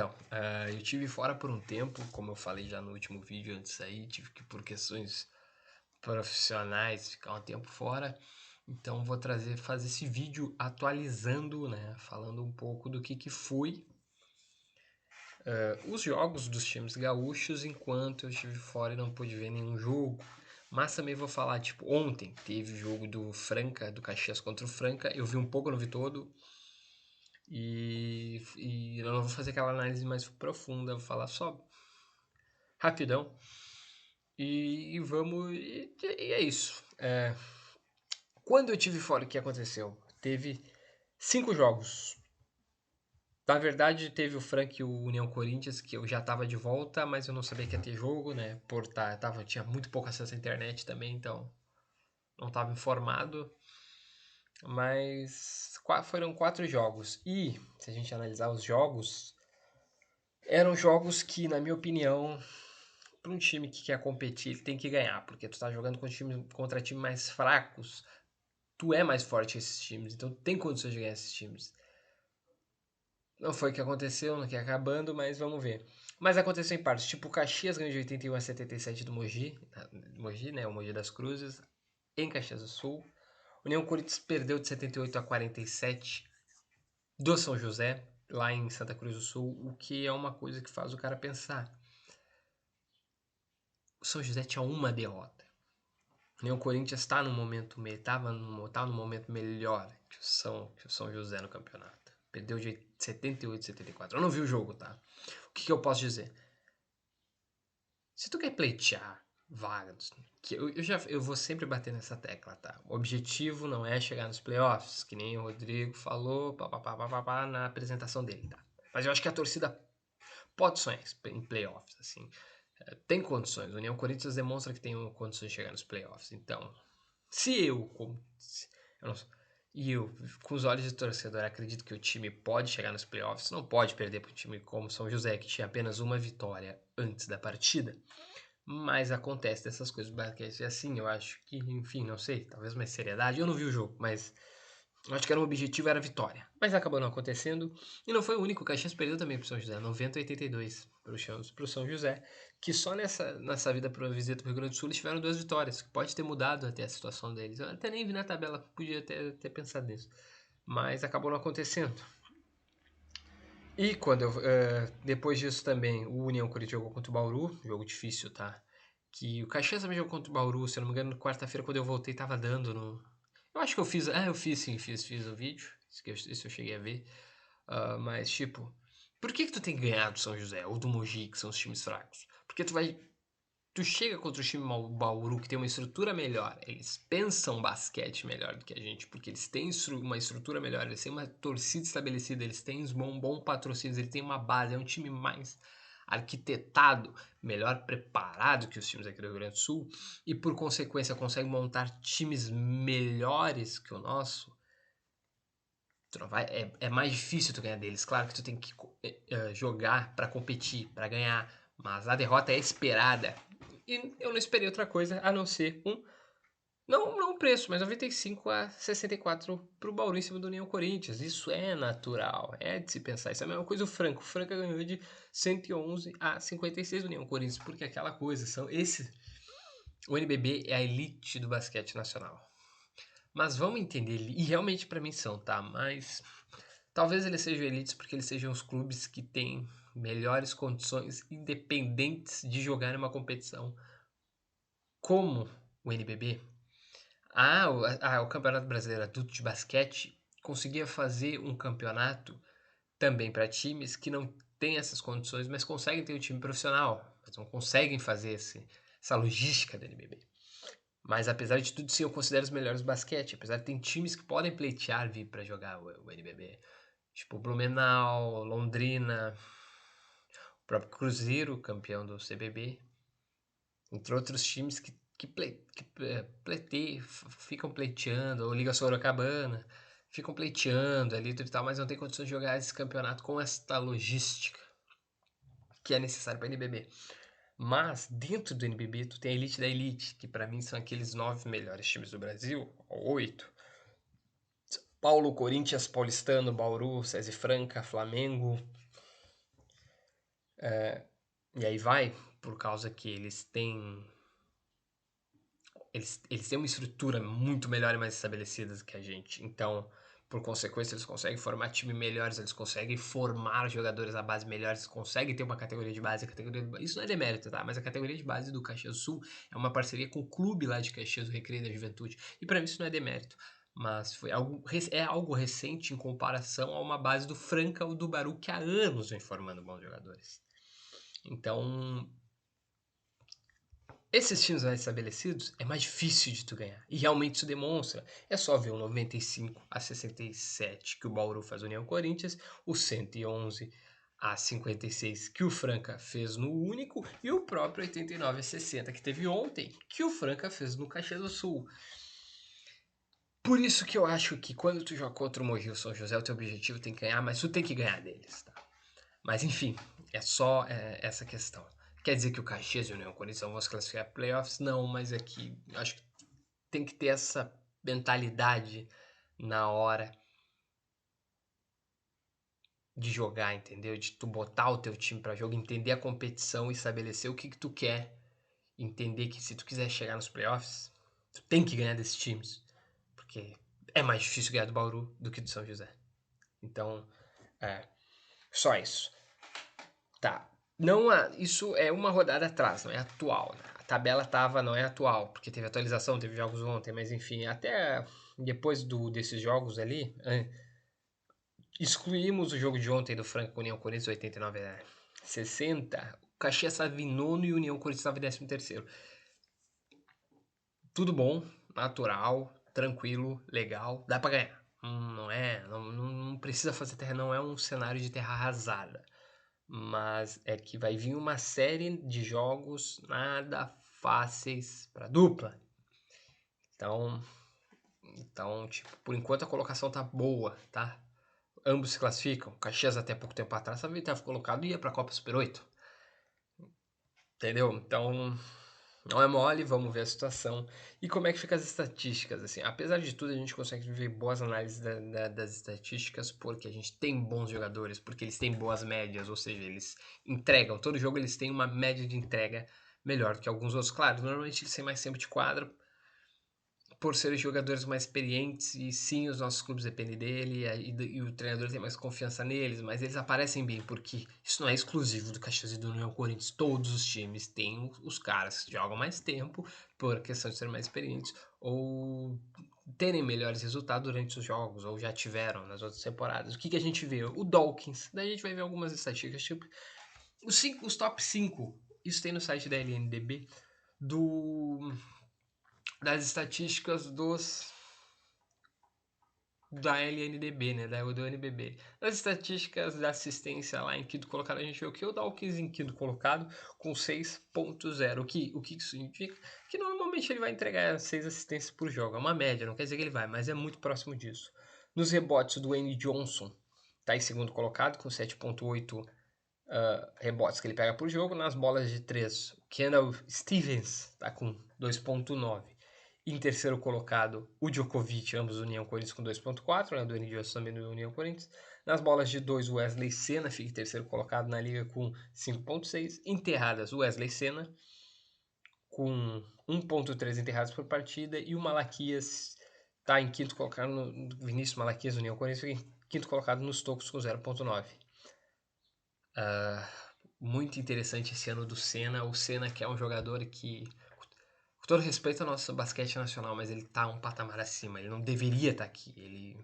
Eu tive fora por um tempo, como eu falei já no último vídeo antes aí, tive que por questões profissionais ficar um tempo fora. Então vou fazer esse vídeo atualizando, né, falando um pouco do que foi os jogos dos times gaúchos enquanto eu estive fora e não pude ver nenhum jogo. Mas também vou falar, tipo, ontem teve o jogo do Franca, do Caxias contra o Franca. Eu vi um pouco, não vi todo. E eu não vou fazer aquela análise mais profunda, vou falar só rapidão. E vamos. E é isso. Quando eu tive fora, o que aconteceu? Teve 5 jogos. Na verdade, teve o Frank e o União Corinthians, que eu já tava de volta, mas eu não sabia que ia ter jogo, né? Tinha muito pouco acesso à internet também, então não tava informado. Mas foram 4 jogos. E, se a gente analisar os jogos, eram jogos que, na minha opinião, para um time que quer competir, ele tem que ganhar, porque tu tá jogando contra times mais fracos, tu é mais forte que esses times, então tem condições de ganhar esses times. Não foi o que aconteceu, não quer acabando, mas vamos ver. Mas aconteceu em partes, tipo o Caxias ganhou de 81-77 do Mogi, né, o Mogi das Cruzes, em Caxias do Sul. O União Corinthians perdeu de 78-47 do São José, lá em Santa Cruz do Sul, o que é uma coisa que faz o cara pensar. O São José tinha uma derrota. O Corinthians está no momento tá no momento melhor que o São José no campeonato. Perdeu de 78-74. Eu não vi o jogo, tá? O que eu posso dizer? Se tu quer pleitear vagas, que eu vou sempre bater nessa tecla, tá? O objetivo não é chegar nos playoffs, que nem o Rodrigo falou na apresentação dele, tá? Mas eu acho que a torcida pode sonhar em playoffs, assim. Tem condições. O União Corinthians demonstra que tem condições de chegar nos playoffs. Então, se eu, como, eu não, e eu, com os olhos de torcedor, acredito que o time pode chegar nos playoffs, não pode perder para um time como São José, que tinha apenas uma vitória antes da partida. Mas acontece dessas coisas do basquete assim, eu acho que, enfim, não sei, talvez mais seriedade. Eu não vi o jogo, mas eu acho que era um objetivo, era a vitória. Mas acabou não acontecendo. E não foi o único. O Caxias perdeu também pro São José. 90-82 pro São José. Que só nessa vida para visita pro Rio Grande do Sul eles tiveram 2 vitórias. Que pode ter mudado até a situação deles. Eu até nem vi na tabela. Podia ter pensado nisso. Mas acabou não acontecendo. E depois disso também, o União Corinthians jogou contra o Bauru. Jogo difícil, tá? Que o Caxias também jogou contra o Bauru. Se eu não me engano, quarta-feira, quando eu voltei, tava dando no, eu acho que eu fiz. Eu fiz sim, fiz o vídeo. Isso eu cheguei a ver. Mas, tipo, por que tu tem que ganhar do São José ou do Mogi, que são os times fracos? Porque tu chega contra o time Bauru, que tem uma estrutura melhor. Eles pensam basquete melhor do que a gente, porque eles têm uma estrutura melhor, eles têm uma torcida estabelecida, eles têm bom patrocínio, eles têm uma base, é um time mais arquitetado, melhor preparado que os times aqui do Rio Grande do Sul, e por consequência consegue montar times melhores que o nosso. Tu não vai, é mais difícil tu ganhar deles. Claro que tu tem que jogar para competir, para ganhar, mas a derrota é esperada. E eu não esperei outra coisa a não ser não um preço, mas 95-64 pro Bauru em cima do União Corinthians. Isso é natural, é de se pensar. Isso é a mesma coisa o Franco. O Franca ganhou de 111-56 do União Corinthians, porque aquela coisa, o NBB é a elite do basquete nacional. Mas vamos entender, e realmente para mim são, tá? Mas talvez eles sejam elites porque eles sejam os clubes que têm melhores condições independentes de jogar em uma competição como o NBB. O Campeonato Brasileiro Adulto de Basquete conseguia fazer um campeonato também para times que não têm essas condições, mas conseguem ter um time profissional, mas não conseguem fazer essa logística do NBB. Mas apesar de tudo, sim, eu considero os melhores do basquete. Apesar de ter times que podem pleitear vir para jogar o NBB. Tipo Blumenau, Londrina, o próprio Cruzeiro, campeão do CBB. Entre outros times ficam pleiteando, ou Liga Sorocabana, ficam pleiteando ali e tal, mas não tem condições de jogar esse campeonato com esta logística que é necessária para o NBB. Mas dentro do NBB tu tem a elite da elite, que para mim são aqueles 9 melhores times do Brasil, ou 8. Paulo, Corinthians, Paulistano, Bauru, SESI Franca, Flamengo. E aí vai, por causa que eles têm uma estrutura muito melhor e mais estabelecida do que a gente. Então, por consequência, eles conseguem formar time melhores, eles conseguem formar jogadores à base melhores, eles conseguem ter uma categoria de base. Isso não é demérito, tá? Mas a categoria de base do Caxias Sul é uma parceria com o clube lá de Caxias, o Recreio da Juventude. E para mim isso não é demérito. Mas é algo recente em comparação a uma base do Franca ou do Baru que há anos vem formando bons jogadores. Então, esses times mais estabelecidos é mais difícil de tu ganhar. E realmente isso demonstra. É só ver o 95-67 que o Bauru faz União Corinthians, o 111-56 que o Franca fez no Único e o próprio 89-60 que teve ontem, que o Franca fez no Caxias do Sul. Por isso que eu acho que quando tu joga contra o Mogi ou São José, o teu objetivo tem que ganhar, mas tu tem que ganhar deles, tá? Mas enfim, é só essa questão. Quer dizer que o Caxias e o União Corinthians vão se classificar playoffs? Não, mas é que acho que tem que ter essa mentalidade na hora de jogar, entendeu? De tu botar o teu time para jogo, entender a competição, estabelecer o que tu quer, entender que se tu quiser chegar nos playoffs, tu tem que ganhar desses times, porque é mais difícil ganhar do Bauru do que do São José. Então, só isso. Tá. Não, isso é uma rodada atrás, não é atual, né? A tabela não é atual, porque teve atualização, teve jogos ontem, mas enfim, até depois desses jogos ali, excluímos o jogo de ontem do Franca União Corinthians 89-60. O Caxias estava em nono e o União Corinthians estava em 13º. Tudo bom, natural, tranquilo, legal, dá pra ganhar. Não precisa fazer terra, não é um cenário de terra arrasada. Mas é que vai vir uma série de jogos nada fáceis para dupla. Então, tipo, por enquanto a colocação tá boa, tá? Ambos se classificam. O Caxias até pouco tempo atrás estava colocado e ia para a Copa Super 8. Entendeu? Então, não é mole, vamos ver a situação. E como é que ficam as estatísticas, assim? Apesar de tudo, a gente consegue ver boas análises das estatísticas porque a gente tem bons jogadores, porque eles têm boas médias, ou seja, eles entregam. Todo jogo eles têm uma média de entrega melhor do que alguns outros. Claro, normalmente eles têm mais tempo de quadra, por serem jogadores mais experientes, e sim, os nossos clubes dependem dele, e o treinador tem mais confiança neles, mas eles aparecem bem, porque isso não é exclusivo do Caxias e do União Corinthians. Todos os times têm os caras que jogam mais tempo, por questão de serem mais experientes, ou terem melhores resultados durante os jogos, ou já tiveram nas outras temporadas. O que a gente vê? O Dawkins, daí a gente vai ver algumas estatísticas, tipo, os top 5, isso tem no site da LNDB, das estatísticas da LNDB, né, do NBB. Das estatísticas da assistência lá em quinto colocado, a gente vê o que o Dawkins em quinto colocado com 6.0. O que isso significa? Que normalmente ele vai entregar 6 assistências por jogo. É uma média, não quer dizer que ele vai, mas é muito próximo disso. Nos rebotes, do Wayne Johnson está em segundo colocado com 7.8 rebotes que ele pega por jogo. Nas bolas de 3, o Kendall Stevens está com 2.9. Em terceiro colocado, o Djokovic, ambos União Corinthians com 2.4, né, do NDS também do União Corinthians. Nas bolas de 2, o Wesley Senna fica em terceiro colocado na liga com 5.6. Enterradas, o Wesley Senna com 1.3 enterradas por partida. E o Malaquias está em quinto colocado, Vinícius Malaquias, União Corinthians, fica em quinto colocado nos tocos com 0.9. Muito interessante esse ano do Senna. O Senna, que é um jogador que, com todo respeito ao nosso basquete nacional, mas ele tá um patamar acima. Ele não deveria estar aqui. Ele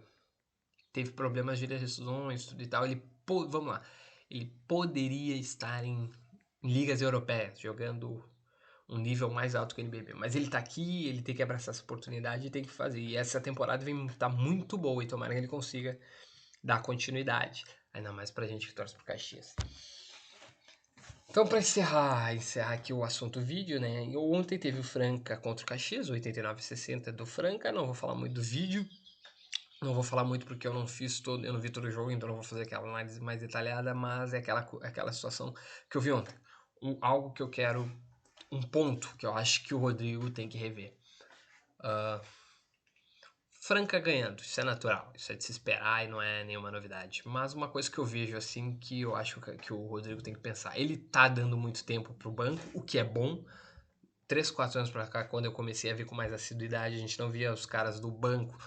teve problemas de lesões, tudo e tal. Vamos lá. Ele poderia estar em ligas europeias, jogando um nível mais alto que o NBB. Mas ele tá aqui, ele tem que abraçar essa oportunidade e tem que fazer. E essa temporada tá muito boa e tomara que ele consiga dar continuidade. Ainda mais pra gente que torce pro Caxias. Então, para encerrar aqui o assunto vídeo, né? Ontem teve o Franca contra o Caxias, 89-60 do Franca. Não vou falar muito do vídeo, não vou falar muito porque eu não vi todo o jogo, então não vou fazer aquela análise mais detalhada, mas é aquela situação que eu vi ontem. Algo que eu quero, um ponto que eu acho que o Rodrigo tem que rever. Franca ganhando, isso é natural, isso é de se esperar e não é nenhuma novidade. Mas uma coisa que eu vejo assim, que eu acho que o Rodrigo tem que pensar, ele tá dando muito tempo pro banco, o que é bom. 3, 4 anos pra cá, quando eu comecei a ver com mais assiduidade, a gente não via os caras do banco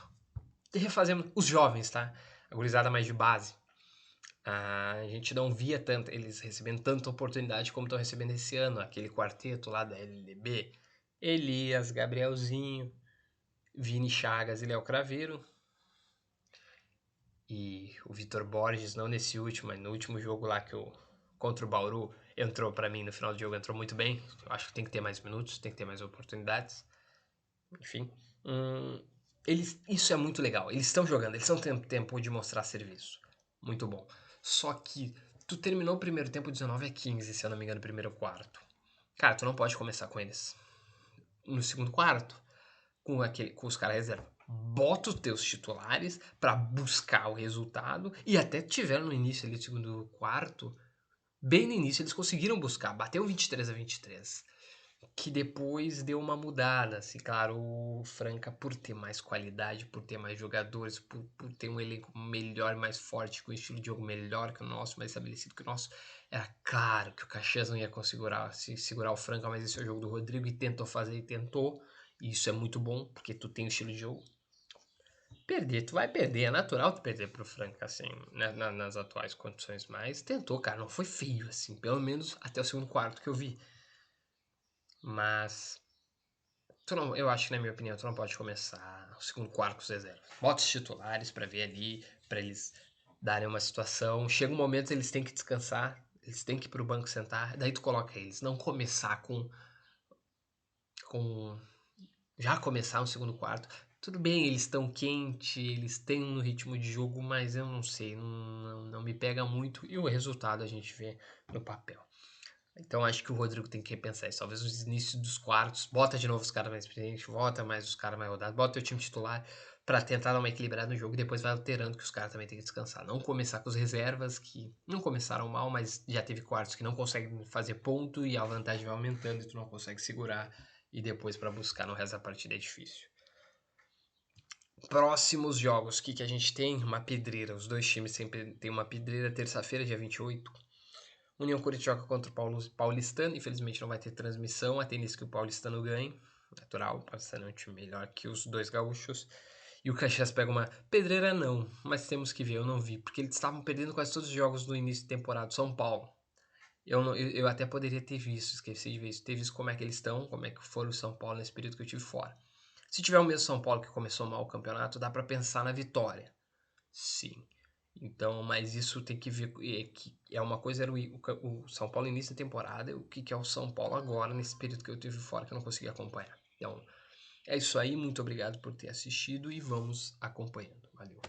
refazendo, os jovens, tá? A gurizada mais de base. A gente não via tanto, eles recebendo tanta oportunidade como estão recebendo esse ano, aquele quarteto lá da LDB. Elias, Gabrielzinho, Vini Chagas e Léo Craveiro. E o Vitor Borges, não nesse último, mas no último jogo lá que contra o Bauru, entrou para mim no final do jogo, entrou muito bem. Eu acho que tem que ter mais minutos, tem que ter mais oportunidades. Enfim. Isso é muito legal. Eles estão jogando, eles estão tendo tempo de mostrar serviço. Muito bom. Só que tu terminou o primeiro tempo 19-15, se eu não me engano, no primeiro quarto. Cara, tu não pode começar com eles. No segundo quarto, com os caras reserva. Bota os teus titulares para buscar o resultado. E até tiveram no início ali do segundo quarto. Bem no início eles conseguiram buscar. Bateu 23-23. Que depois deu uma mudada, assim, claro, o Franca por ter mais qualidade, por ter mais jogadores, por ter um elenco melhor, mais forte, com um estilo de jogo melhor que o nosso, mais estabelecido que o nosso, era claro que o Caxias não ia conseguir segurar o Franca, mas esse é o jogo do Rodrigo e tentou fazer e tentou, e isso é muito bom, porque tu tem o estilo de jogo. Perder, tu vai perder, é natural tu perder pro Franca, assim, nas atuais condições, mas tentou, cara, não foi feio, assim, pelo menos até o segundo quarto que eu vi. Mas eu acho que, na minha opinião, tu não pode começar o segundo quarto com os reservas. Bota os titulares pra ver ali, pra eles darem uma situação. Chega um momento eles têm que descansar, eles têm que ir pro banco sentar, daí tu coloca eles. Não começar com já começar no segundo quarto. Tudo bem, eles estão quentes, eles têm um ritmo de jogo, mas eu não sei, não me pega muito e o resultado a gente vê no papel. Então acho que o Rodrigo tem que repensar isso. Talvez os inícios dos quartos, bota de novo os caras mais experientes, bota mais os caras mais rodados, bota o time titular pra tentar dar uma equilibrada no jogo e depois vai alterando que os caras também têm que descansar. Não começar com os reservas que não começaram mal, mas já teve quartos que não conseguem fazer ponto e a vantagem vai aumentando e tu não consegue segurar e depois pra buscar no resto da partida é difícil. Próximos jogos, o que a gente tem? Uma pedreira. Os dois times sempre tem uma pedreira. Terça-feira, dia 28. União Curitiba joga contra o Paulistano. Infelizmente não vai ter transmissão. A tendência que o Paulistano ganhe. Natural, o Paulistano é um time melhor que os dois gaúchos. E o Caxias pega uma pedreira, não. Mas temos que ver, eu não vi. Porque eles estavam perdendo quase todos os jogos no início de temporada. São Paulo. Eu até poderia ter visto, esqueci de ver isso. Ter visto como é que eles estão, como é que foram o São Paulo nesse período que eu tive fora. Se tiver o mesmo São Paulo que começou mal o campeonato, dá para pensar na vitória. Sim. Então, mas isso tem que ver que é uma coisa era o São Paulo início da temporada, o que é o São Paulo agora nesse período que eu tive fora que eu não consegui acompanhar. Então, é isso aí, muito obrigado por ter assistido e vamos acompanhando. Valeu.